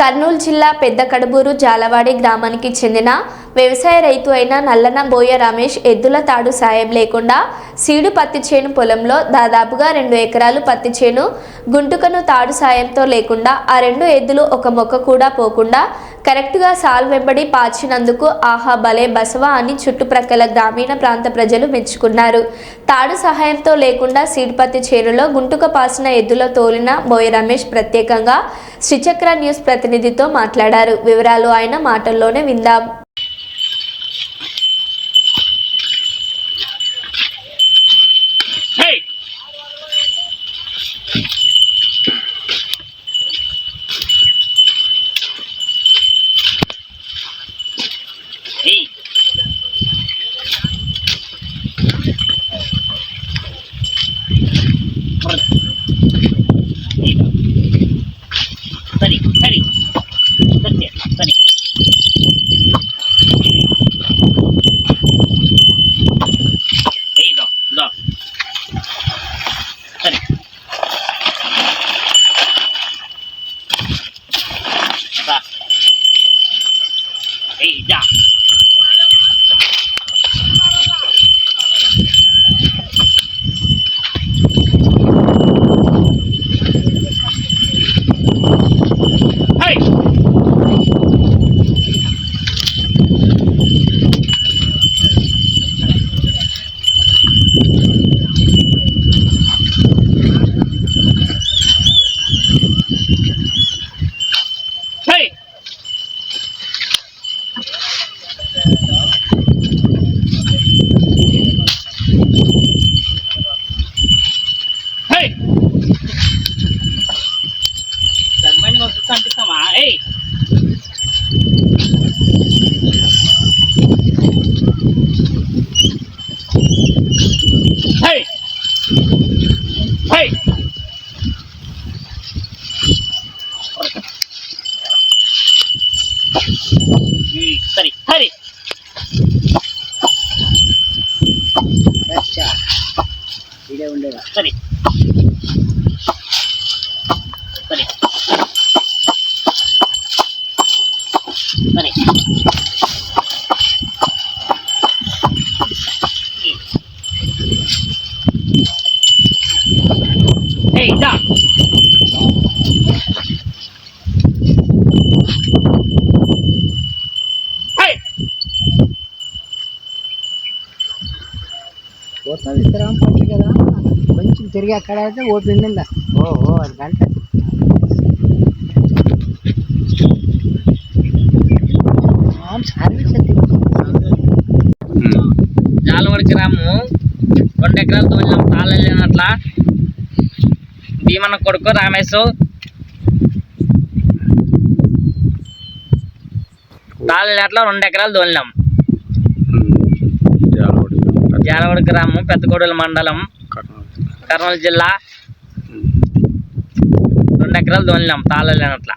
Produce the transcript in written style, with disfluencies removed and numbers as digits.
కర్నూలు జిల్లా పెద్దకడుబూరు జాలవాడి గ్రామానికి చెందిన వ్యవసాయ రైతు అయిన నల్లన బోయ రమేష్ ఎద్దుల తాడు సాయం లేకుండా సీడు పత్తి చేను పొలంలో దాదాపుగా 2 ఎకరాలు పత్తి చేను గుంటుకను తాడు సాయంతో లేకుండా ఆ 2 ఎద్దులు ఒక మొక్క కూడా పోకుండా కరెక్ట్గా సాల్ వెంబడి పాచినందుకు ఆహా భలే బసవా అని చుట్టుప్రక్కల గ్రామీణ ప్రాంత ప్రజలు మెచ్చుకున్నారు. తాడు సహాయంతో లేకుండా సీడ్ పత్తి చేనులో గుంటుక పాసిన ఎద్దుల తోలిన బోయ రమేష్ ప్రత్యేకంగా శ్రీచక్ర న్యూస్ ప్రతినిధితో మాట్లాడారు. వివరాలు ఆయన మాటల్లోనే విందాం. సరే సరే ఇదే ఉండేదా సరే సరే సరే ఏయ్ దా విశ్రామం పట్టు కదా కొంచెం తిరిగి అక్కడ అయితే ఓపింది. ఓహో అది గంట జాలవాడి గ్రామము 2 ఎకరాలు తోలినాం తాళలేనట్ల భీమన్న కొడుకు రామేశు తాళలేనట్ల 2 ఎకరాలు తోలినాం. జాలవాడి గ్రామం పెద్దకోడూరు మండలం కర్నూలు జిల్లా 2 ఎకరాలు తోలినాం తాళలేనట్ల.